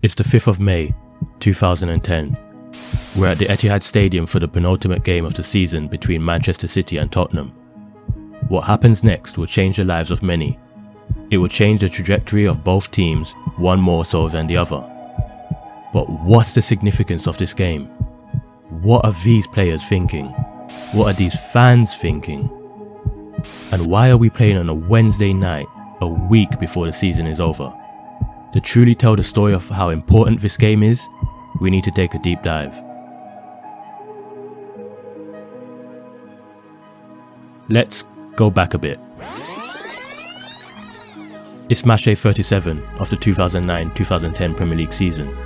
It's the 5th of May, 2010. We're at the Etihad Stadium for the penultimate game of the season between Manchester City and Tottenham. What happens next will change the lives of many. It will change the trajectory of both teams, one more so than the other. But what's the significance of this game? What are these players thinking? What are these fans thinking? And why are we playing on a Wednesday night, a week before the season is over? To truly tell the story of how important this game is, we need to take a deep dive. Let's go back a bit. It's match day 37 of the 2009-2010 Premier League season.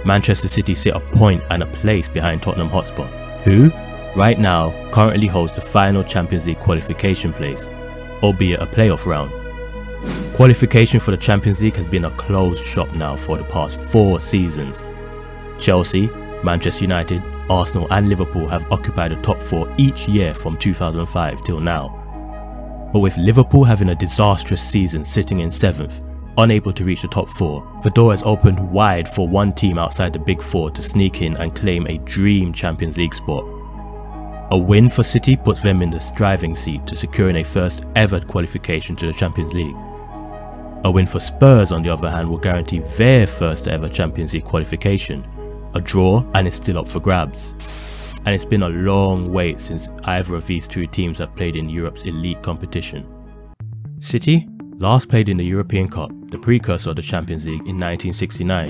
Manchester City sit a point and a place behind Tottenham Hotspur, who, right now, currently holds the final Champions League qualification place, albeit a playoff round. Qualification for the Champions League has been a closed shop now for the past 4 seasons. Chelsea, Manchester United, Arsenal and Liverpool have occupied the top 4 each year from 2005 till now. But with Liverpool having a disastrous season sitting in 7th, unable to reach the top 4, the door has opened wide for one team outside the Big 4 to sneak in and claim a dream Champions League spot. A win for City puts them in the driving seat to securing a first ever qualification to the Champions League. A win for Spurs, on the other hand, will guarantee their first ever Champions League qualification. A draw and it's still up for grabs. And it's been a long wait since either of these two teams have played in Europe's elite competition. City last played in the European Cup, the precursor of the Champions League, in 1969,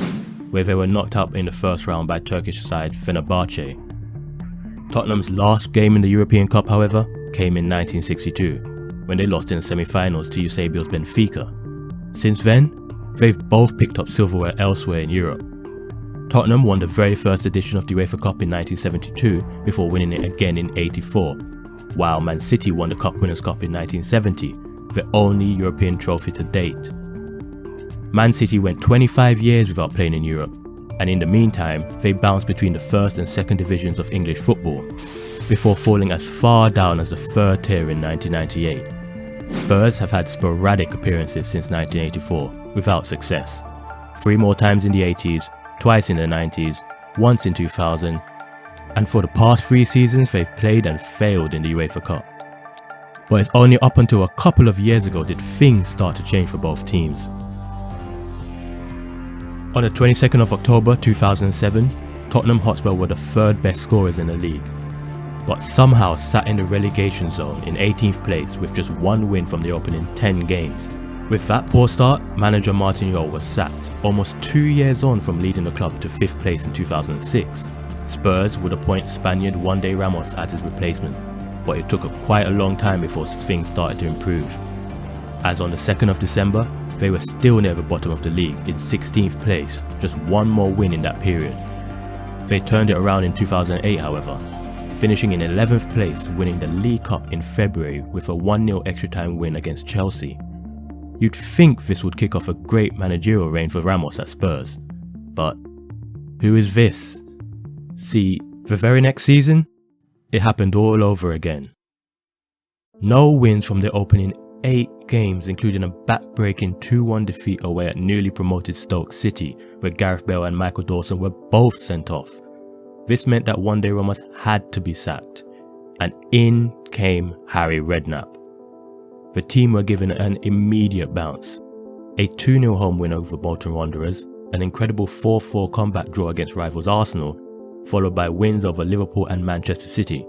where they were knocked out in the first round by Turkish side Fenerbahce. Tottenham's last game in the European Cup, however, came in 1962, when they lost in the semi-finals to Eusebio's Benfica. Since then, they've both picked up silverware elsewhere in Europe. Tottenham won the very first edition of the UEFA Cup in 1972 before winning it again in 84, while Man City won the Cup Winners' Cup in 1970, the only European trophy to date. Man City went 25 years without playing in Europe, and in the meantime they bounced between the first and second divisions of English football, before falling as far down as the third tier in 1998. Spurs have had sporadic appearances since 1984, without success. 3 more times in the 80s, twice in the 90s, once in 2000, and for the past 3 seasons they've played and failed in the UEFA Cup. But it's only up until a couple of years ago did things start to change for both teams. On the 22nd of October 2007, Tottenham Hotspur were the 3rd best scorers in the league, but somehow sat in the relegation zone in 18th place with just 1 win from the opening 10 games. With that poor start, manager managerial was sacked, almost 2 years on from leading the club to 5th place in 2006. Spurs would appoint Spaniard Juande Ramos as his replacement, but it took quite a long time before things started to improve. As on the 2nd of December, they were still near the bottom of the league in 16th place, just 1 more win in that period. They turned it around in 2008 however, finishing in 11th place, winning the League Cup in February with a 1-0 extra time win against Chelsea. You'd think this would kick off a great managerial reign for Ramos at Spurs, but who is this? See, the very next season, it happened all over again. No wins from the opening 8 games, including a back-breaking 2-1 defeat away at newly promoted Stoke City, where Gareth Bale and Michael Dawson were both sent off. This meant that Juande Ramos had to be sacked, and in came Harry Redknapp. The team were given an immediate bounce. A 2-0 home win over Bolton Wanderers, an incredible 4-4 comeback draw against rivals Arsenal, followed by wins over Liverpool and Manchester City.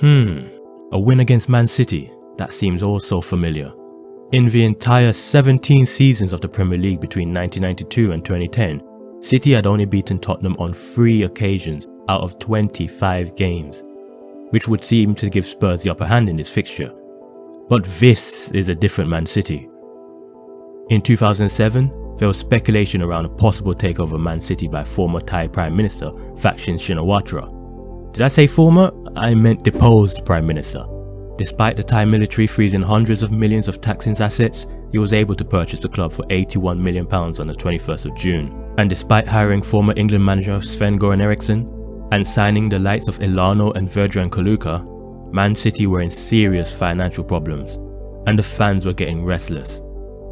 A win against Man City, that seems all so familiar. In the entire 17 seasons of the Premier League between 1992 and 2010, City had only beaten Tottenham on 3 occasions out of 25 games, which would seem to give Spurs the upper hand in this fixture. But this is a different Man City. In 2007, there was speculation around a possible takeover of Man City by former Thai Prime Minister Thaksin Shinawatra. Did I say former? I meant deposed Prime Minister. Despite the Thai military freezing hundreds of millions of Thaksin's assets, he was able to purchase the club for £81 million on the 21st of June. And despite hiring former England manager Sven-Göran Eriksson and signing the likes of Elano and Verdran Kaluka, Man City were in serious financial problems, and the fans were getting restless.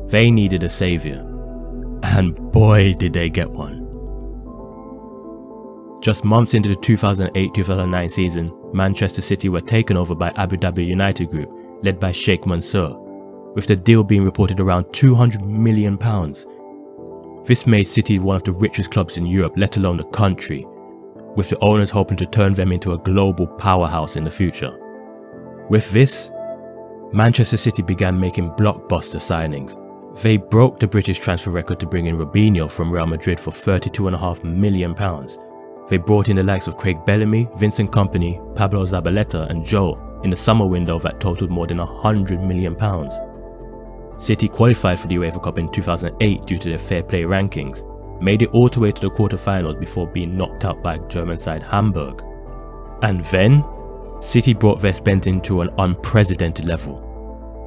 They needed a saviour. And boy did they get one. Just months into the 2008-2009 season, Manchester City were taken over by Abu Dhabi United Group, led by Sheikh Mansour, with the deal being reported around £200 million. This made City one of the richest clubs in Europe, let alone the country, with the owners hoping to turn them into a global powerhouse in the future. With this, Manchester City began making blockbuster signings. They broke the British transfer record to bring in Robinho from Real Madrid for £32.5 million. They brought in the likes of Craig Bellamy, Vincent Kompany, Pablo Zabaleta and Joe in the summer window that totaled more than £100 million. City qualified for the UEFA Cup in 2008 due to their fair play rankings, made it all the way to the quarter-finals before being knocked out by German side Hamburg. And then, City brought their spending to an unprecedented level.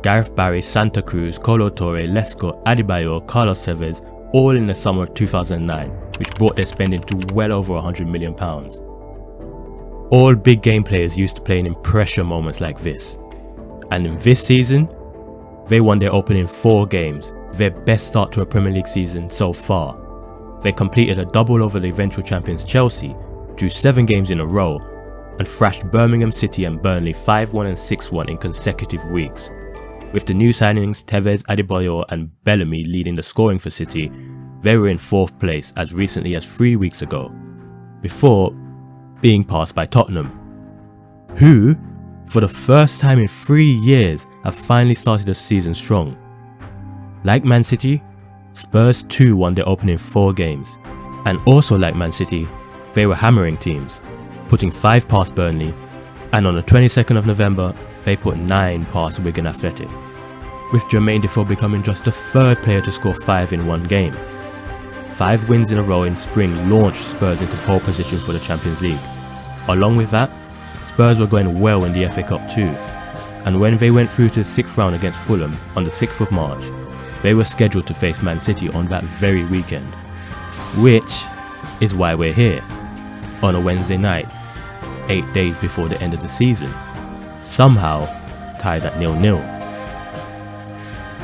Gareth Barry, Santa Cruz, Kolo Touré, Lescott, Adebayor, Carlos Tevez, all in the summer of 2009, which brought their spending to well over £100 million. All big game players used to playing in pressure moments like this. And in this season, they won their opening 4 games, their best start to a Premier League season so far. They completed a double over the eventual champions Chelsea, drew 7 games in a row, and thrashed Birmingham City and Burnley 5-1 and 6-1 in consecutive weeks. With the new signings Tevez, Adebayor and Bellamy leading the scoring for City, they were in 4th place as recently as 3 weeks ago, before being passed by Tottenham, who, for the first time in 3 years, have finally started the season strong. Like Man City, Spurs too won their opening 4 games, and also like Man City, they were hammering teams, putting 5 past Burnley, and on the 22nd of November, they put 9 past Wigan Athletic, with Jermaine Defoe becoming just the 3rd player to score 5 in one game. 5 wins in a row in spring launched Spurs into pole position for the Champions League. Along with that, Spurs were going well in the FA Cup too, and when they went through to the 6th round against Fulham on the 6th of March, they were scheduled to face Man City on that very weekend. Which is why we're here, on a Wednesday night, 8 days before the end of the season, somehow tied at 0-0.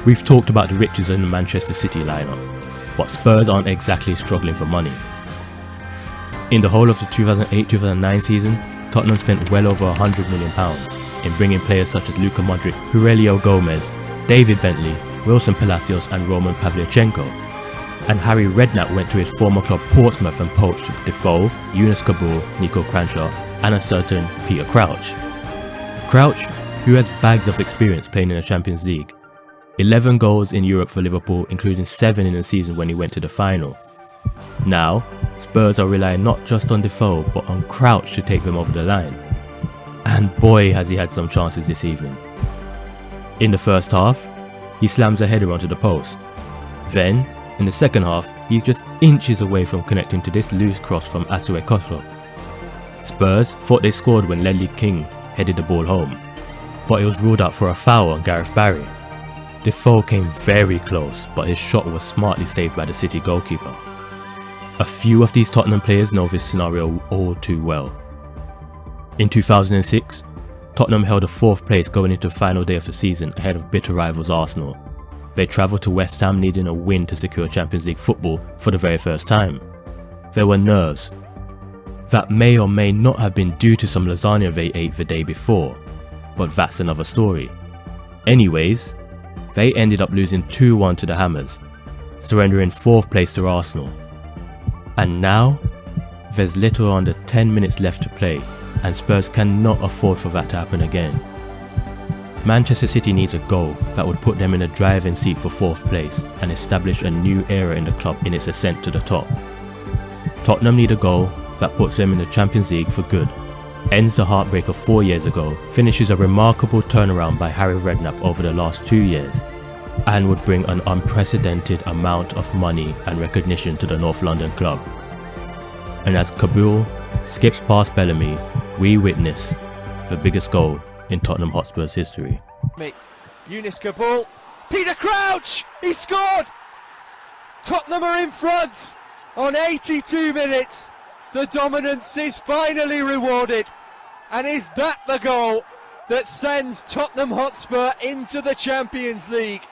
We've talked about the riches in the Manchester City lineup, but Spurs aren't exactly struggling for money. In the whole of the 2008-2009 season, Tottenham spent well over £100 million in bringing players such as Luka Modric, Aurelio Gomez, David Bentley, Wilson Palacios and Roman Pavlyuchenko. And Harry Redknapp went to his former club Portsmouth and poached Defoe, Yunus Kabul, Nico Cranshaw and a certain Peter Crouch. Crouch, who has bags of experience playing in the Champions League. 11 goals in Europe for Liverpool, including 7 in the season when he went to the final. Now, Spurs are relying not just on Defoe but on Crouch to take them over the line. And boy has he had some chances this evening. In the first half, he slams a header onto the post. Then, in the second half, he's just inches away from connecting to this loose cross from Asue Koslov. Spurs thought they scored when Ledley King headed the ball home, but it was ruled out for a foul on Gareth Barry. Defoe came very close, but his shot was smartly saved by the City goalkeeper. A few of these Tottenham players know this scenario all too well. In 2006, Tottenham held a 4th place going into the final day of the season ahead of bitter rivals Arsenal. They travelled to West Ham needing a win to secure Champions League football for the very first time. There were nerves. That may or may not have been due to some lasagna they ate the day before, but that's another story. Anyways, they ended up losing 2-1 to the Hammers, surrendering 4th place to Arsenal. And now, there's little under 10 minutes left to play, and Spurs cannot afford for that to happen again. Manchester City needs a goal that would put them in a driving seat for 4th place and establish a new era in the club in its ascent to the top. Tottenham need a goal that puts them in the Champions League for good, ends the heartbreak of 4 years ago, finishes a remarkable turnaround by Harry Redknapp over the last 2 years, and would bring an unprecedented amount of money and recognition to the North London club. And as Kabul skips past Bellamy, we witness the biggest goal in Tottenham Hotspur's history. Yunus Kabul, Peter Crouch, he scored! Tottenham are in front on 82 minutes. The dominance is finally rewarded. And is that the goal that sends Tottenham Hotspur into the Champions League?